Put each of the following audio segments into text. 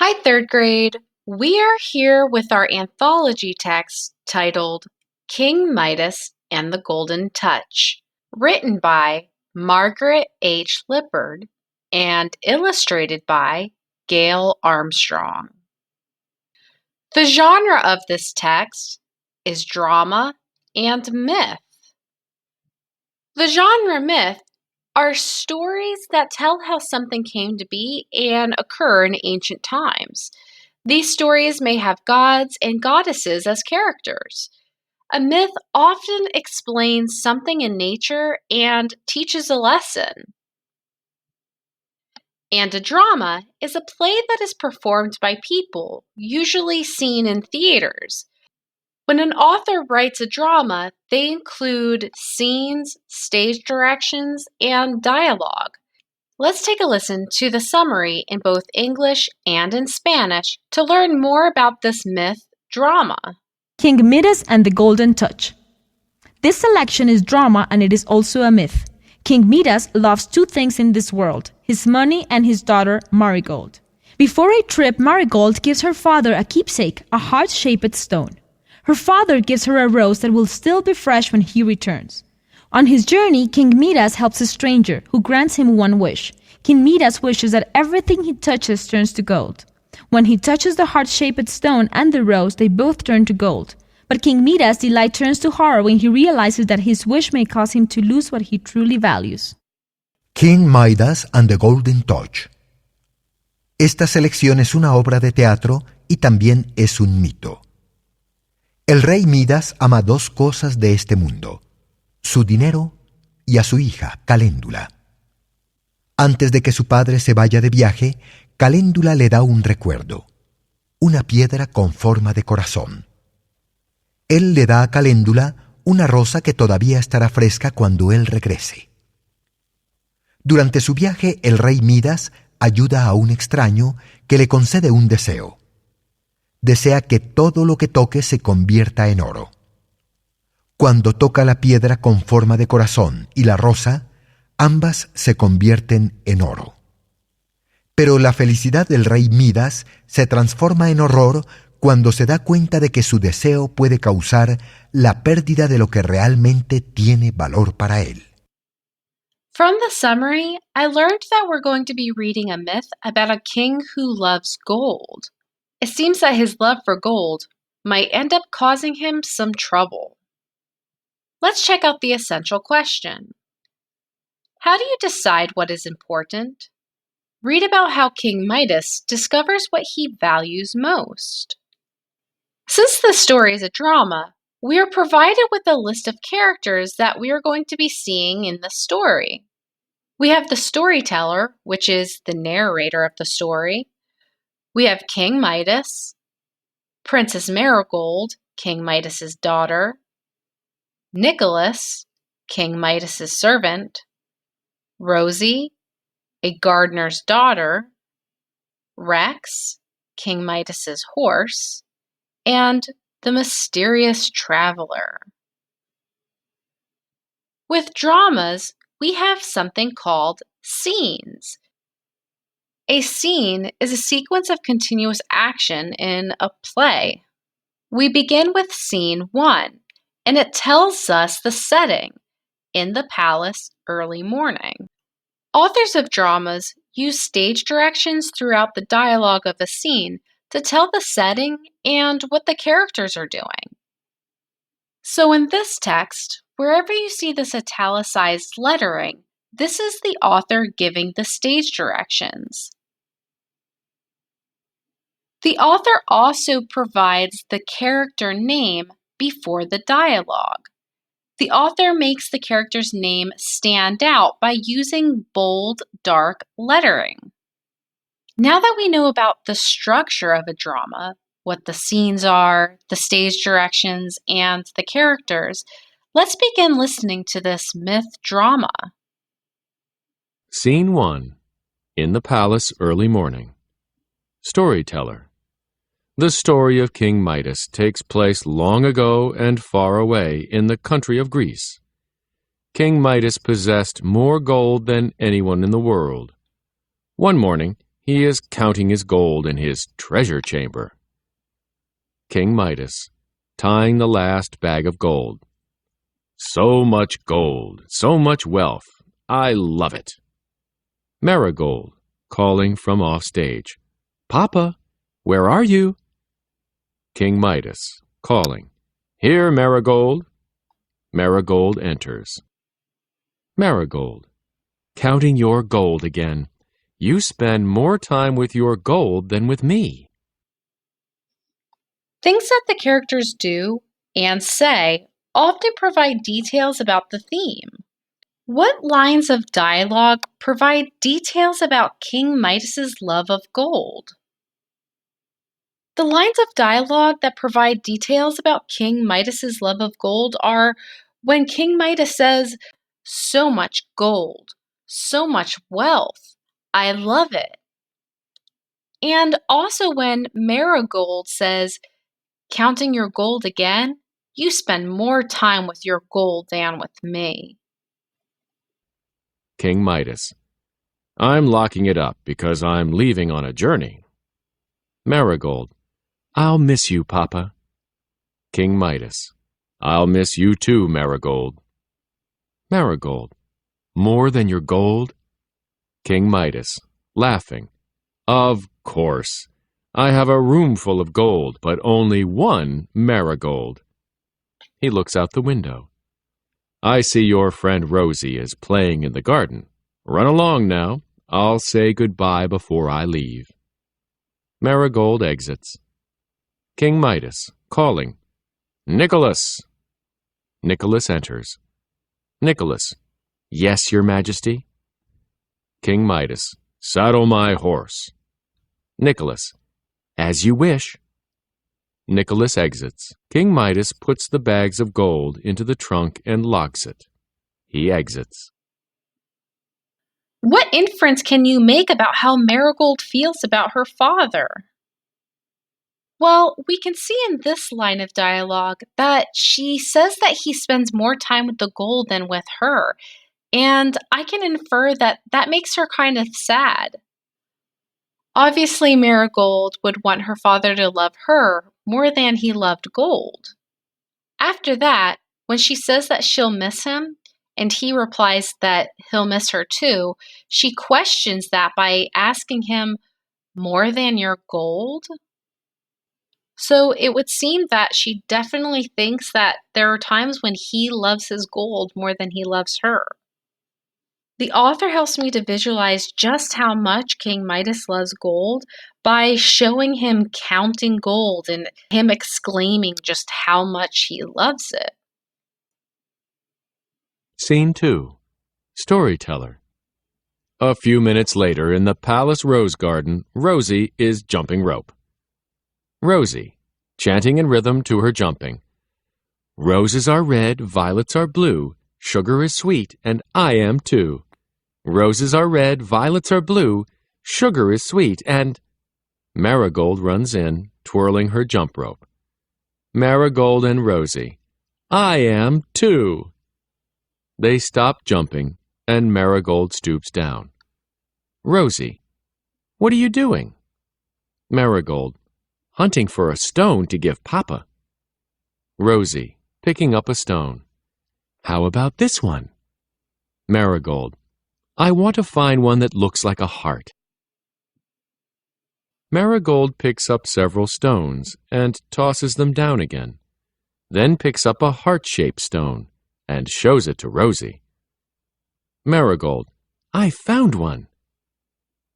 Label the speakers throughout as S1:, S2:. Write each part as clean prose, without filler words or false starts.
S1: Hi, third grade. We are here with our anthology text titled King Midas and the Golden Touch, written by Margaret H. Lippard and illustrated by Gail Armstrong. The genre of this text is drama and myth. The genre myth are stories that tell how something came to be and occur in ancient times. These stories may have gods and goddesses as characters. A myth often explains something in nature and teaches a lesson. And a drama is a play that is performed by people, usually seen in theaters. When an author writes a drama, they include scenes, stage directions, and dialogue. Let's take a listen to the summary in both English and in Spanish to learn more about this myth drama.
S2: King Midas and the Golden Touch. This selection is drama and it is also a myth. King Midas loves two things in this world, his money and his daughter Marigold. Before a trip, Marigold gives her father a keepsake, a heart-shaped stone. Her father gives her a rose that will still be fresh when he returns. On his journey, King Midas helps a stranger who grants him one wish. King Midas wishes that everything he touches turns to gold. When he touches the heart-shaped stone and the rose, they both turn to gold. But King Midas' delight turns to horror when he realizes that his wish may cause him to lose what he truly values.
S3: King Midas and the Golden Touch. Esta selección es una obra de teatro y también es un mito. El rey Midas ama dos cosas de este mundo: su dinero y a su hija, Caléndula. Antes de que su padre se vaya de viaje, Caléndula le da un recuerdo, una piedra con forma de corazón. Él le da a Caléndula una rosa que todavía estará fresca cuando él regrese. Durante su viaje, el rey Midas ayuda a un extraño que le concede un deseo. Desea que todo lo que toque se convierta en oro. Cuando toca la piedra con forma de corazón y la rosa, ambas se convierten en oro. Pero la felicidad del rey Midas se transforma en horror cuando se da cuenta de que su deseo puede causar la pérdida de lo que realmente tiene valor para él.
S1: From the summary, I learned that we're going to be reading a myth about a king who loves gold. It seems that his love for gold might end up causing him some trouble. Let's check out the essential question. How do you decide what is important? Read about how King Midas discovers what he values most. Since the story is a drama, we are provided with a list of characters that we are going to be seeing in the story. We have the storyteller, which is the narrator of the story. We have King Midas, Princess Marigold, King Midas's daughter, Nicholas, King Midas's servant, Rosie, a gardener's daughter, Rex, King Midas's horse, and the mysterious traveler. With dramas, we have something called scenes. A scene is a sequence of continuous action in a play. We begin with scene 1, and it tells us the setting, in the palace early morning. Authors of dramas use stage directions throughout the dialogue of a scene to tell the setting and what the characters are doing. So in this text, wherever you see this italicized lettering, this is the author giving the stage directions. The author also provides the character name before the dialogue. The author makes the character's name stand out by using bold, dark lettering. Now that we know about the structure of a drama, what the scenes are, the stage directions, and the characters, let's begin listening to this myth drama.
S4: Scene 1. In the palace early morning. Storyteller. The story of King Midas takes place long ago and far away in the country of Greece. King Midas possessed more gold than anyone in the world. One morning, He is counting his gold in his treasure chamber. King Midas, tying the last bag of gold. So much gold, so much wealth. I love it. Marigold, calling from off stage. Papa, where are you? King Midas, calling. Here, Marigold. Marigold enters. Marigold, counting your gold again. You spend more time with your gold than with me.
S1: Things that the characters do and say often provide details about the theme. What lines of dialogue provide details about King Midas's love of gold? The lines of dialogue that provide details about King Midas's love of gold are when King Midas says, "So much gold, so much wealth, I love it." And also when Marigold says, "Counting your gold again, you spend more time with your gold than with me."
S4: King Midas, I'm locking it up because I'm leaving on a journey. Marigold, I'll miss you, Papa. King Midas, I'll miss you too, Marigold. Marigold, more than your gold? King Midas, laughing, of course. I have a room full of gold, but only one marigold. He looks out the window. I see your friend Rosie is playing in the garden. Run along now. I'll say goodbye before I leave. Marigold exits. King Midas, calling, Nicholas! Nicholas enters. Nicholas, yes, your majesty? King Midas, saddle my horse. Nicholas, as you wish. Nicholas exits. King Midas puts the bags of gold into the trunk and locks it. He exits.
S1: What inference can you make about how Marigold feels about her father? Well, we can see in this line of dialogue that she says that he spends more time with the gold than with her, and I can infer that that makes her kind of sad. Obviously, Marigold would want her father to love her more than he loved gold. After that, when she says that she'll miss him, and he replies that he'll miss her too, she questions that by asking him, "More than your gold?" So it would seem that she definitely thinks that there are times when he loves his gold more than he loves her. The author helps me to visualize just how much King Midas loves gold by showing him counting gold and him exclaiming just how much he loves it.
S4: Scene 2. Storyteller. A few minutes later, in the palace rose garden, Rosie is jumping rope. Rosie, chanting in rhythm to her jumping. Roses are red, violets are blue, sugar is sweet, and I am too. Roses are red, violets are blue, sugar is sweet, and... Marigold runs in, twirling her jump rope. Marigold and Rosie. I am too. They stop jumping, and Marigold stoops down. Rosie, what are you doing? Marigold, hunting for a stone to give Papa. Rosie, picking up a stone. How about this one? Marigold, I want to find one that looks like a heart. Marigold picks up several stones and tosses them down again, then picks up a heart-shaped stone and shows it to Rosie. Marigold, I found one.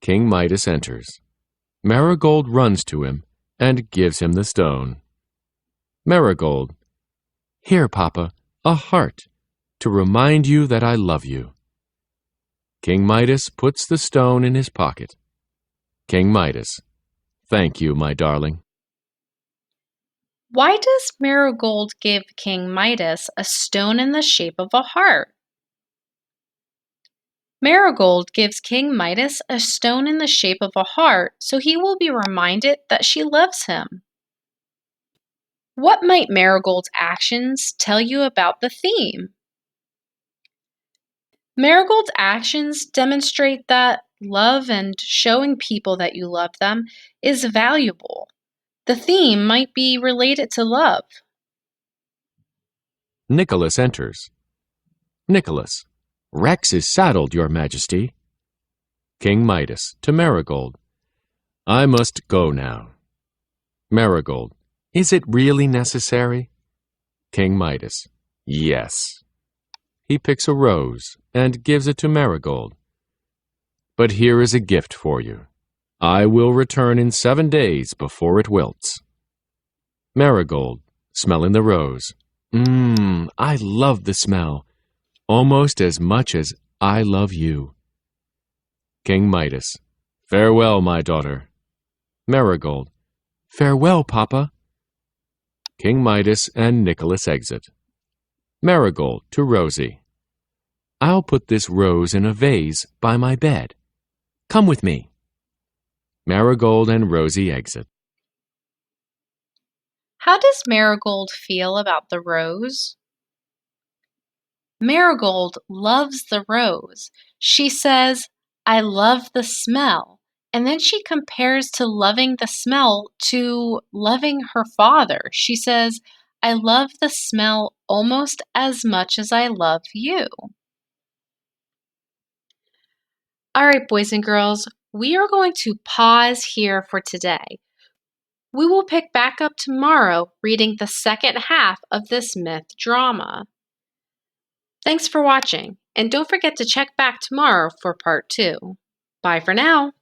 S4: King Midas enters. Marigold runs to him and gives him the stone. Marigold, here, Papa, a heart, to remind you that I love you. King Midas puts the stone in his pocket. King Midas, thank you, my darling.
S1: Why does Marigold give King Midas a stone in the shape of a heart? Marigold gives King Midas a stone in the shape of a heart so he will be reminded that she loves him. What might Marigold's actions tell you about the theme? Marigold's actions demonstrate that love and showing people that you love them is valuable. The theme might be related to love.
S4: Nicholas enters. Nicholas, Rex is saddled, Your Majesty. King Midas to Marigold. I must go now. Marigold, is it really necessary? King Midas, yes. He picks a rose and gives it to Marigold. But here is a gift for you. I will return in 7 days before it wilts. Marigold, smelling the rose. I love the smell, almost as much as I love you. King Midas, farewell, my daughter. Marigold, farewell, Papa. King Midas and Nicholas exit. Marigold to Rosie. I'll put this rose in a vase by my bed. Come with me. Marigold and Rosie exit.
S1: How does Marigold feel about the rose? Marigold loves the rose. She says, I love the smell. And then she compares to loving the smell to loving her father. She says, I love the smell almost as much as I love you. All right, boys and girls, we are going to pause here for today. We will pick back up tomorrow reading the second half of this myth drama. Thanks for watching, and don't forget to check back tomorrow for part 2. Bye for now.